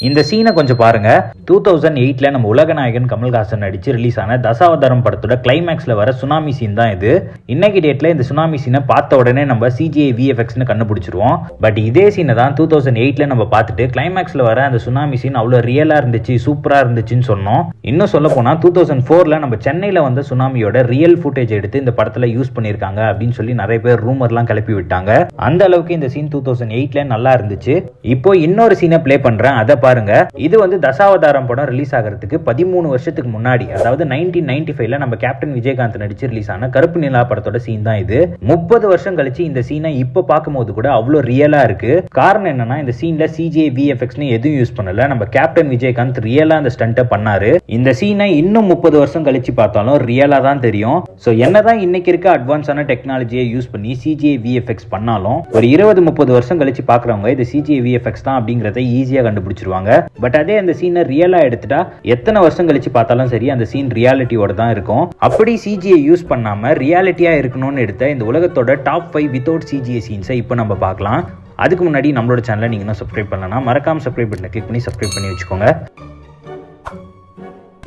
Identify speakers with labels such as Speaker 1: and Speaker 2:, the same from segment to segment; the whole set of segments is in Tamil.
Speaker 1: இந்த சீனை கொஞ்சம் பாருங்க. 2008ல நம்ம உலகநாயகன் கமல்ஹாசன் நடிச்சு ரிலீஸ் ஆன தசாவதாரம் படத்தோட கிளைமேக்ஸ்ல வர சுனாமி சீன் தான் இது. இன்னைக்கு டேட்ல இந்த சுனாமி சீனை பார்த்த உடனே நம்ம CGI VFXன்னு கண்டுபிடிச்சிருவோம். பட் இதே சீனை தான் 2008ல நம்ம பார்த்துட்டு கிளைமேக்ஸ்ல வர அந்த சுனாமி சீன் அவ்வளவு ரியலா இருந்துச்சு, சூப்பரா இருந்துச்சுன்னு சொன்னோம். இன்னும் சொல்ல போனா 2004ல நம்ம சென்னையில வந்த சுனாமியோட ரியல் ஃபுட்டேஜ் எடுத்து இந்த படத்துல யூஸ் பண்ணிருக்காங்க அப்படின்னு சொல்லி நிறைய பேர் ரூமர்லாம் கிளப்பி விட்டாங்க. அந்த அளவுக்கு இந்த சீன் 2008ல நல்லா இருந்துச்சு. இப்போ இன்னொரு சீனை ப்ளே பண்றேன், அதை பாருங்க. இது வந்து தசாவதாரம் படம் ரிலீஸ் ஆகிறதுக்கு 13 வருஷத்துக்கு முன்னாடி, அதாவது 1995ல நம்ம கேப்டன் விஜயகாந்த் நடிச்சு ரிலீஸ் ஆன கருப்பு நிலா படத்தோட சீன் தான் இது. 30 வருஷம் கழிச்சு இந்த சீனை இப்ப பார்க்கும்போது கூட அவ்வளவு ரியலா இருக்கு. காரணம் என்னன்னா இந்த சீன்ல CGI VFXன்னு எதுவும் யூஸ் பண்ணல. நம்ம கேப்டன் விஜயகாந்த் ரியலா அந்த ஸ்டண்ட்டை பண்ணாரு. இந்த சீனை இன்னும் 30 வருஷம் கழிச்சு பார்த்தாலும் ரியலா தான் தெரியும். சோ என்னதான் இன்னைக்கு இருக்க அட்வான்ஸான டெக்னாலஜியை யூஸ் பண்ணி CGI VFX பண்ணாலும் ஒரு 20-30 வருஷம் கழிச்சு பாக்குறவங்க இது CGI VFX தான் அப்படிங்கறத ஈஸியா கண்டுபிடிச்சிருவாங்க. பட் அதே அந்த சீனை ரியலா எடுத்துட்டா எத்தனை வருஷம் கழிச்சு பார்த்தாலும் சரி அந்த சீன் ரியாலிட்டியோட தான் இருக்கும். அப்படி CGI யூஸ் பண்ணாம ரியாலிட்டியா இருக்கணும்னு எடுத்த இந்த உலகத்தோட டாப் 5 வித்தவுட் CGI சீன்ஸை இப்போ நம்ம பார்க்கலாம். அதுக்கு முன்னாடி நம்மளோட சேனலை நீங்க இன்னும் சப்ஸ்கிரைப் பண்ணலனா மறக்காம சப்ஸ்கிரைப் பட்டனை கிளிக் பண்ணி சப்ஸ்கிரைப் பண்ணி வச்சுக்கோங்க.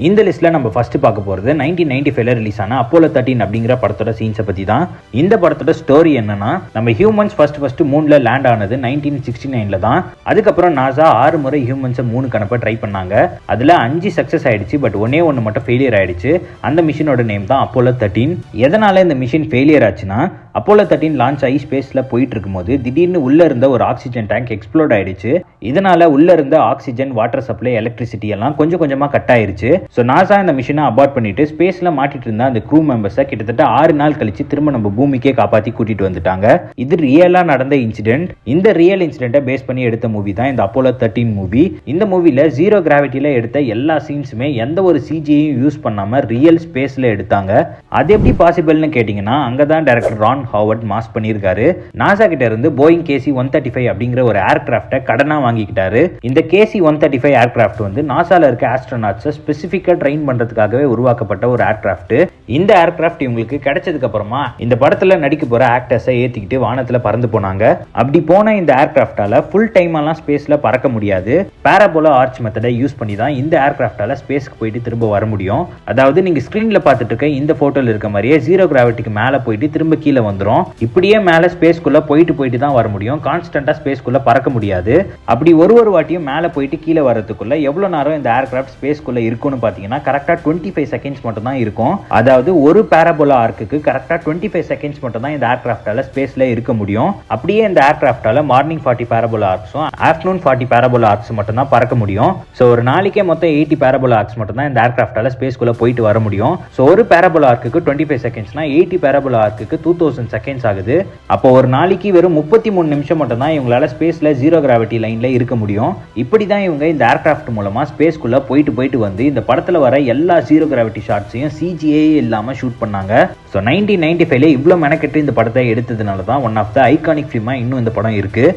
Speaker 1: இந்த லிஸ்ட்ல நம்ம ஃபர்ஸ்ட் பார்க்க போறது 1995ல ரிலீஸ் ஆன அப்போலோ 13 அப்படிங்கிற படத்தோட சீன்ஸை பத்தி தான். இந்த படத்தோட ஸ்டோரி என்னன்னா, நம்ம ஹியூமன்ஸ் ஃபர்ஸ்ட் மூன்ல லேண்ட் ஆனது 1969ல தான். அதுக்கப்புறம் நாசா 6 முறை ஹியூமன்ஸை மூணுக்கு அனுப்ப ட்ரை பண்ணாங்க. அதுல 5 சக்சஸ் ஆயிடுச்சு. பட் ஒன்னே ஒன்று மட்டும் ஃபெயிலியர் ஆயிடுச்சு. அந்த மிஷினோட நேம் தான் அப்போலோ 13. எதனால இந்த மிஷின் ஃபெயிலியர் ஆச்சுன்னா, அப்போலோ 13 லான்ச் ஆகி ஸ்பேஸ்ல போயிட்டு இருக்கும்போது திடீர்னு உள்ள இருந்த ஒரு ஆக்சிஜன் டேங்க் எக்ஸ்ப்ளோட் ஆயிடுச்சு. இதனால உள்ள இருந்த ஆக்சிஜன், வாட்டர் சப்ளை, எலக்ட்ரிசிட்டி எல்லாம் கொஞ்சம் கொஞ்சமா கட் ஆயிருச்சு. சோ நாசா இந்த மிஷினை அபார்ட் பண்ணிட்டு ஸ்பேஸ்ல மாட்டிட்டு இருந்த அந்த க்ரூ மெம்பர்ஸை கிட்டத்தட்ட 6 நாள் கழிச்சு திரும்ப நம்ம பூமிக்கே காப்பாத்தி கூட்டிட்டு வந்துட்டாங்க. இது ரியலா நடந்த இன்சிடென்ட். இந்த ரியல் இன்சிடென்ட்டை பேஸ் பண்ணி எடுத்த மூவி தான் இந்த அப்போலோ 13 மூவி. இந்த மூவில ஜீரோ கிராவிட்டில எடுத்த எல்லா சீன்ஸுமே எந்த ஒரு CGI-யும் யூஸ் பண்ணாம ரியல் ஸ்பேஸ்ல எடுத்தாங்க. அது எப்படி பாசிபிள்னு கேட்டீங்கன்னா, அங்கதான் டைரக்டர் ரான் ஹாவர்ட் மாஸ் பண்ணியிருக்காரு. நாசா கிட்ட இருந்து போயிங் KC-135 அப்படிங்கிற ஒரு ஏர்கிராஃப்டை கடனா வாங்கிக்கிட்டாரு. இந்த KC-135 ஏர்கிராஃப்ட் வந்து நாசால இருக்க ஆஸ்ட்ரோநாட்ஸை ஸ்பெசிஃபிக்கா ட்ரெயின் பண்றதுக்காகவே உருவாக்கப்பட்ட ஒரு ஏர்கிராஃப்ட். இந்த ஏர்கிராஃப்ட் இவங்களுக்கு கிடைச்சதுக்கு அப்புறமா இந்த படத்துல நடிக்க போற ஆக்டர்ஸை ஏத்திக்கிட்டு வானத்துல பறந்து போனாங்க. அப்படி போன இந்த ஏர்கிராஃப்டால ஃபுல் டைம் எல்லாம் ஸ்பேஸ்ல பறக்க முடியாது. பாராபோலா ஆர்ச் மெத்தடை யூஸ் பண்ணி தான் இந்த ஏர்கிராஃப்டால ஸ்பேஸ்க்கு போயிட்டு திரும்ப வர முடியும். அதாவது நீங்க ஸ்கிரீன்ல பார்த்துட்டு இருக்க இந்த போட்டோல இருக்க மாதிரியே ஜீரோ கிராவிட்டிக்கு மேல போயிட்டு திரும்ப கீழே வந்துரும். இப்படியே மேல ஸ்பேஸ்க்குள்ள போயிட்டு தான் வர முடியும். கான்ஸ்டன்டா ஸ்பேஸ்க்குள்ள பறக்க முடியாது. அப்படி ஒரு வாட்டியும் மேல போயிட்டு கீழே வரதுக்குள்ள எவ்வளவு நேரம் இந்த ஏர்கிராஃப்ட் ஸ்பேஸ்க்குள்ள இருக்கும்னு பாத்தீங்கன்னா கரெக்டா 25 செகண்ட்ஸ் மட்டும் தான் இருக்கும். அதாவது ஒரு பாராபோலா ஆர்க்குக்கு கரெக்டா 25 செகண்ட்ஸ் மட்டும் தான் இந்த ஏர்கிராஃப்டால ஸ்பேஸ்ல இருக்க முடியும். அப்படியே இந்த ஏர்கிராஃப்டால மார்னிங் 40 பாராபோலா ஆர்க்ஸும் ஆஃப்டர்நூன் 40 பாராபோலா ஆர்க்ஸ் மட்டும் தான் பறக்க முடியும். சோ ஒரு நாளைக்கே மொத்தம் 80 பாராபோலா ஆர்க்ஸ் மட்டும் தான் இந்த ஏர்கிராஃப்டால ஸ்பேஸ்க்குள்ள போயிட்டு வர முடியும். சோ ஒரு பாராபோலா ஆர்க்குக்கு 25 செகண்ட்ஸ்னா 80 பாராபோலா ஆர்க்குக்கு 2000 செகண்ட்ஸ் ஆகுது. அப்போ ஒரு நாளைக்கு வெறும் 33 நிமிஷம் மட்டும் தான் இவங்களால ஸ்பேஸ்ல ஜீரோ கிராவிட்டி லைன்ல இருக்க முடியும். இப்படிதான் இவங்க இந்த ஏர்கிராஃப்ட் மூலமா ஸ்பேஸ்க்குள்ள போயிட்டு வந்து இந்த படத்துல வர எல்லா ஜீரோ கிராவிட்டி ஷாட்ஸையும் CGI இல்லாம ஷூட் பண்ணாங்க. ஸோ 1995ல இவ்வளவு மெனக்கெட்டு இந்த படத்தை எடுத்ததுனால தான் ஒன் ஆஃப் த ஐகானிக் ஃபிலிமா இன்னும் இந்த படம் இருக்கு.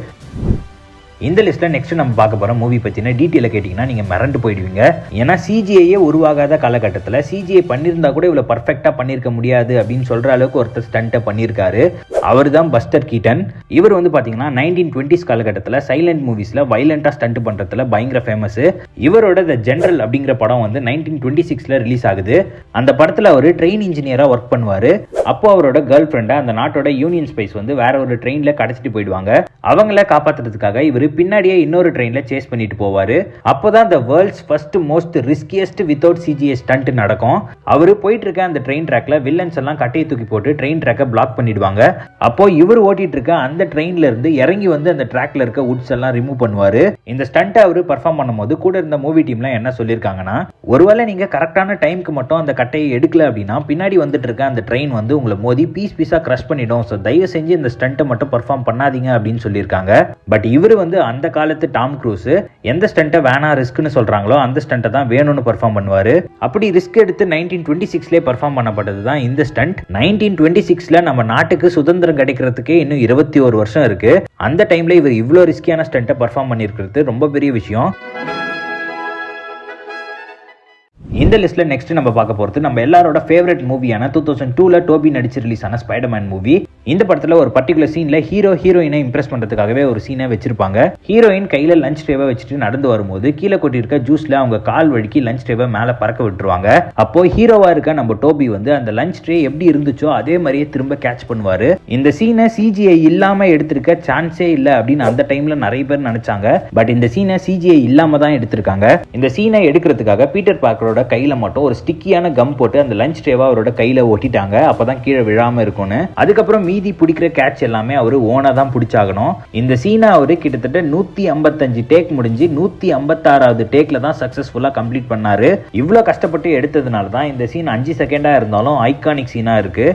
Speaker 1: இந்த லிஸ்ட்ல நெக்ஸ்ட் நம்ம பார்க்க போற மூவி பத்தின டீட்டெயில கேட்டீங்கன்னா நீங்க மறந்து போயிடுவீங்க. ஏன்னா CGI உருவாகாத காலகட்டத்தில் CGI பண்ணியிருந்தா கூட இவ்வளவு பர்ஃபெக்டா பண்ணிருக்க முடியாது அப்படின்னு சொல்ற அளவுக்கு ஒருத்தர் ஸ்டண்ட்டை பண்ணியிருக்காரு. அவர் தான் பஸ்டர் கீட்டன். இவர் வந்து பாத்தீங்கன்னா 1920s காலகட்டத்தில் சைலண்ட் மூவிஸ்ல வைலண்டா ஸ்டண்ட் பண்றதுல பயங்கர ஃபேமஸ். இவரோட த ஜெனரல் அப்படிங்கிற படம் வந்து 1926ல ரிலீஸ் ஆகுது. அந்த படத்துல அவர் ட்ரெயின் இன்ஜினியரா ஒர்க் பண்ணுவாரு. அப்போ அவரோட கேர்ள் ஃப்ரெண்டை அந்த நாட்டோட யூனியன் ஸ்பைஸ் வந்து வேற ஒரு ட்ரெயின்ல கடத்திட்டு போயிடுவாங்க. அவங்கள காப்பாத்துறதுக்காக இவர் பின்னாடியே இன்னொரு ட்ரெயின்ல சேஸ் பண்ணிட்டு போவாரு. அப்போதான் the world's first most riskiest without CGI stunt நடக்கும். அவரு போயிட்டு இருக்க அந்த ட்ரெயின் ட்ராக்ல வில்லன்ஸ் எல்லாம் கட்டையை தூக்கி போட்டு ட்ரெயின் ட்ராக்கை பிளாக் பண்ணிடுவாங்க. அப்போ இவர் ஓட்டிட்டு இருக்க அந்த ட்ரெயின்ல இருந்து இறங்கி வந்து அந்த ட்ராக்ல இருக்க வுட்ஸ் எல்லாம் ரிமூவ் பண்ணுவாரு. இந்த ஸ்டண்ட் அவரு பெர்ஃபார்ம் பண்ணும்போது கூட இருந்த மூவி டீம்ல என்ன சொல்லிருக்காங்கன்னா, ஒருவேளை நீங்க கரெக்டான டைமுக்கு மட்டும் அந்த கட்டையை எடுக்கல அப்படின்னா பின்னாடி வந்துட்டு இருக்க அந்த ட்ரெயின் வந்து உங்களை மோதி பீஸா கிரஷ் பண்ணிடும். ஸோ தயவு செஞ்சு இந்த ஸ்டண்ட்டை மட்டும் பெர்ஃபார்ம் பண்ணாதீங்க அப்படின்னு சொல்லியிருக்காங்க. பட் இவரு வந்து அந்த காலத்து டாம் க்ரூஸ் எந்த ஸ்டண்ட்டை வேணா ரிஸ்க்னு சொல்றாங்களோ அந்த ஸ்டண்ட்டை தான் வேணும்னு பெர்ஃபார்ம் பண்ணுவாரு. அப்படி ரிஸ்க் எடுத்து 1926ல பெர்ஃபார்ம் பண்ணப்பட்டது தான் இந்த ஸ்டண்ட். 1926ல நம்ம நாட்டுக்கு சுதந்திரம் கிடைக்கிறதுக்கே இன்னும் 21 வருஷம் இருக்கு. அந்த டைம்ல இவர் இவ்வளவு ரிஸ்கியான ஸ்டண்ட்டை பெர்ஃபார்ம் பண்ணியிருக்கிறது ரொம்ப பெரிய விஷயம். இந்த லிஸ்ட்ல நெக்ஸ்ட் நம்ம பார்க்க போறது நம்ம எல்லாரோட ஃபேவரட் மூவியான 2002ல டோபி நடிச்சு ரிலீஸ் ஆன ஸ்பைடர்மேன் மூவி. இந்த படத்துல ஒரு பர்டிகுலர் சீன்ல ஹீரோயினை இம்ப்ரெஸ் பண்றதுக்காகவே ஒரு சீனை வச்சிருப்பாங்க. ஹீரோயின் கையில லஞ்ச் ட்ரேவை வச்சுட்டு நடந்து வரும்போது கீழே கொட்டியிருக்க ஜூஸ்ல அவங்க கால் வழுக்கி லஞ்ச் ட்ரேவை மேல பறக்க விட்டுருவாங்க. அப்போ ஹீரோவா இருக்க நம்ம டோபி வந்து அந்த லஞ்ச் ட்ரே எப்படி இருந்துச்சோ அதே மாதிரியே திரும்ப கேட்ச் பண்ணுவாரு. இந்த சீனை சிஜிஐ இல்லாம எடுத்திருக்க சான்ஸே இல்ல அப்படின்னு அந்த டைம்ல நிறைய பேர் நினைச்சாங்க. பட் இந்த சீனை சிஜிஐ இல்லாம தான் எடுத்திருக்காங்க. இந்த சீனை எடுக்கிறதுக்காக பீட்டர் பார்க்கரோட கையில மட்டும் ஒரு ஸ்டிக்கியான கம் போட்டு அந்த லஞ்ச் ட்ரேவை அவரோட கையில ஒட்டிட்டாங்க. அப்பதான் கீழே விழாம இருக்கும்னு. அதுக்கப்புறம் மீதி பிடிக்கிற கேட்ச் எல்லாமே அவரு ஓனா தான் பிடிச்சாகணும். இந்த சீனை அவரு கிட்டத்தட்ட 155 டேக் முடிஞ்சு 156வது டேக்ல தான் சக்சஸ்ஃபுல்லா கம்ப்ளீட் பண்ணாரு. இவ்வளவு கஷ்டப்பட்டு எடுத்ததுனால தான் இந்த சீன் 5 செகண்டா இருந்தாலும் ஐகானிக் சீனா இருக்கு.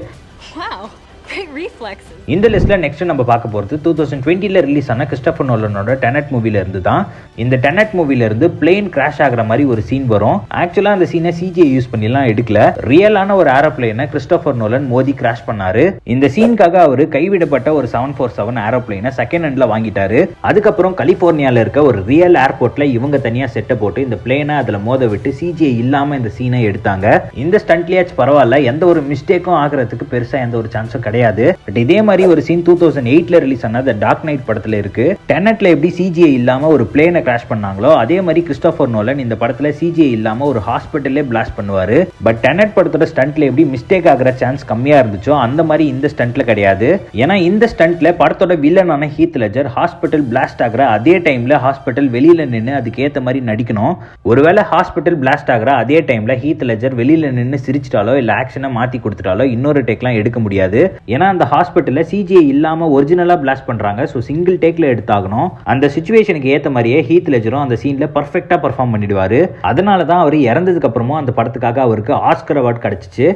Speaker 1: இந்த லிஸ்ட்ல நெக்ஸ்ட் நம்ம பார்க்க போறது 2020ல ரிலீஸ் ஆன கிறிஸ்டோபர் நோலனோட டெனட் மூவில இருந்து தான். இந்த டெனட் மூவில இருந்து பிளேன் கிராஷ் ஆகுற மாதிரி ஒரு சீன் வரும். ஆக்சுவலா அந்த சீனை சிஜிஐ யூஸ் பண்ணிலாம் எடுக்கல. ரியலான ஒரு ஏரோப்ளேனை கிறிஸ்டோபர் நோலன் மோதி கிராஷ் பண்ணாரு. இந்த சீனுக்காக அவரு கைவிடப்பட்ட ஒரு 747 ஏரோப்ளேனை செகண்ட் ஹேண்ட்ல வாங்கிட்டாரு. அதுக்கப்புறம் கலிபோர்னியால இருக்க ஒரு ரியல் ஏர்போர்ட்ல இவங்க தனியா செட்டை போட்டு இந்த பிளேனை அதுல மோத விட்டு சிஜிஐ இல்லாம இந்த சீனை எடுத்தாங்க. இந்த ஸ்டண்ட்லியாச்சும் பரவாயில்ல, எந்த ஒரு மிஸ்டேக்கும் ஆகிறதுக்கு பெருசா எந்த ஒரு சான்ஸும் கிடையாது. பட் இதே மாதிரி ஒரு சீன் 2008ல ரிலீஸ் ஆன தி டார்க் நைட் படத்துல இருக்கு. டெனட்ல எப்படி சிஜிஐ இல்லாம ஒரு பிளேனை கிராஷ் பண்ணாங்களோ அதே மாதிரி கிறிஸ்டோபர் நோலன் இந்த படத்துல சிஜிஐ இல்லாம ஒரு ஹாஸ்பிடல்லே பிளாஸ்ட் பண்ணுவாரு. பட் டெனட் படத்தோட ஸ்டண்ட்ல எப்படி மிஸ்டேக் ஆகிற சான்ஸ் கம்மியா இருந்துச்சோ அந்த மாதிரி இந்த ஸ்டண்ட்ல கிடையாது. ஏன்னா இந்த ஸ்டண்ட்ல படத்தோட வில்லனான ஹீத் லெட்ஜர் ஹாஸ்பிடல் பிளாஸ்ட் ஆகிற அதே டைம்ல ஹாஸ்பிடல் வெளியில நின்று அதுக்கு ஏத்த மாதிரி நடிக்கணும். ஒருவேளை ஹாஸ்பிடல் பிளாஸ்ட் ஆகிற அதே டைம்ல ஹீத் லெட்ஜர் வெளியில நின்று சிரிச்சிட்டாலோ இல்ல ஆக்ஷனை மாத்தி கொடுத்துட்டாலோ இன்னொரு டேக்லாம் எடுக்க முடியாது. ஏன்னா அந்த ஹாஸ்பிட்டல்ல சிஜிஐ இல்லாம ஒரிஜினலா பிளாஸ்ட் பண்றாங்க. சோ சிங்கிள் டேக்ல எடுத்தாகணும். அந்த சிச்சுவேஷனுக்கு ஏத்த மாதிரியே ஹீத் லெட்ஜரும் அந்த சீன்ல பர்ஃபெக்ட்டா பெர்ஃபார்ம் பண்ணிடுவாரு. அதனால தான் அவர் இறந்ததுக்கு அப்புறமும் அந்த படத்துக்காக அவருக்கு ஆஸ்கர் அவார்ட் கிடைச்சிச்சு.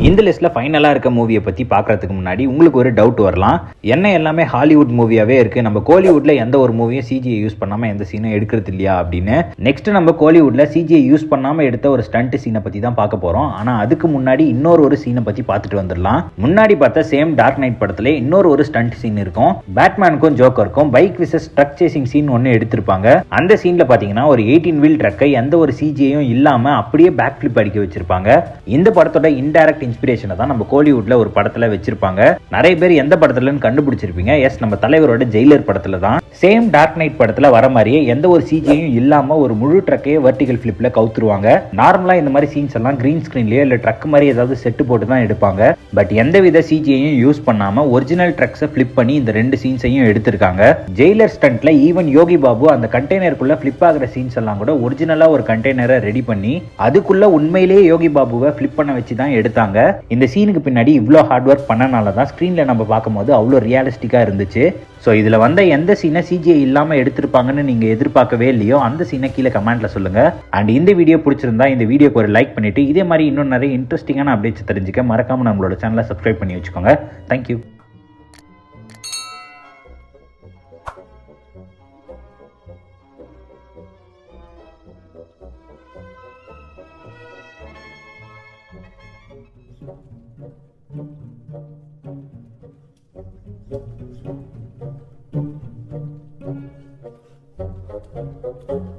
Speaker 1: இந்த லிஸ்ட்ல ஃபைனலா இருக்க மூவியை பத்தி பார்க்கறதுக்கு முன்னாடி உங்களுக்கு ஒரு டவுட் வரலாம். என்ன எல்லாமே ஹாலிவுட் மூவியாவே இருக்கு, நம்ம கோலிவுட்ல எந்த ஒரு மூவியும் சிஜிஐ யூஸ் பண்ணாம எந்த சீனும் எடுக்கிறது இல்லையா அப்படின்னு. நெக்ஸ்ட் நம்ம கோலிவுட்ல சிஜிஐ யூஸ் பண்ணாம எடுத்த ஒரு ஸ்டண்ட் சீனை பத்தி தான் பார்க்க போறோம். ஆனா அதுக்கு முன்னாடி இன்னொரு சீனை பத்தி பார்த்துட்டு வந்துடலாம். முன்னாடி பார்த்த சேம் டார்க் நைட் படத்துல இன்னொரு ஸ்டண்ட் சீன் இருக்கும். பேட்மேனுக்கும் ஜோக்கருக்கும் bike versus truck chasing scene ஒன்னு எடுத்திருப்பாங்க. அந்த சீன்ல பாத்தீங்கன்னா ஒரு 18 வீல் ட்ரக்கை எந்த ஒரு சிஜிஐயும் இல்லாம அப்படியே பேக் ஃபிளிப் அடிக்க வச்சிருப்பாங்க. இந்த படத்தோட இன்டைரக்ட் இன்ஸ்பிரேஷனை தான் நம்ம கோலிவுட்ல ஒரு படத்துல வச்சிருப்பாங்க. நிறைய பேர் எந்த படத்துலன்னு கண்டுபிடிச்சிருப்பீங்க. எஸ், நம்ம தலைவரோட ஜெயிலர் படத்துல தான். சேம் டார்க் நைட் படத்துல வர மாதிரியே எந்த ஒரு சிஜியும் இல்லாம ஒரு முழு ட்ரக்கையே வெர்டிகல் ஃபிளிப்ல கவுத்துருவாங்க. நார்மலா இந்த மாதிரி சீன்ஸ் எல்லாம் கிரீன் ஸ்கிரீன்லயோ இல்ல ட்ரக் மாதிரி ஏதாவது செட்டு போட்டு தான் எடுப்பாங்க. பட் எந்தவித சிஜியையும் யூஸ் பண்ணாம ஒரிஜினல் ட்ரக்ஸை ஃபிளிப் பண்ணி இந்த ரெண்டு சீன்ஸையும் எடுத்திருக்காங்க. ஜெயிலர் ஸ்டண்ட்ல ஈவன் யோகி பாபு அந்த கண்டெய்னருக்குள்ள ஃபிளிப் ஆகிற சீன்ஸ் எல்லாம் கூட ஒரிஜினலா ஒரு கண்டெய்னரை ரெடி பண்ணி அதுக்குள்ள உண்மையிலேயே யோகி பாபுவை ஃபிளிப் பண்ண வச்சு தான் எடுத்தாங்க. இந்த சீனுக்கு பின்னாடி இவ்வளோ ஹார்ட் ஒர்க் பண்ணனால தான் ஸ்க்ரீனில் நம்ம பார்க்கும்போது அவ்வளோ ரியலிஸ்டிக்காக இருந்துச்சு. ஸோ இதில் வந்த எந்த சீனை சிஜிஐ இல்லாமல் எடுத்திருப்பாங்கன்னு நீங்கள் எதிர்பார்க்கவே இல்லையோ அந்த சீனை கீழே கமெண்ட்டில் சொல்லுங்கள். அண்ட் இந்த வீடியோ பிடிச்சிருந்தா இந்த வீடியோக்கு ஒரு லைக் பண்ணிவிட்டு இதே மாதிரி இன்னும் நிறைய இன்ட்ரெஸ்டிங்கான அப்டேட்ஸ் தெரிஞ்சுக்க மறக்காமல் நம்மளோட சேனலை சப்ஸ்கிரைப் பண்ணி வச்சுக்கோங்க. தேங்க்யூ. Thank you.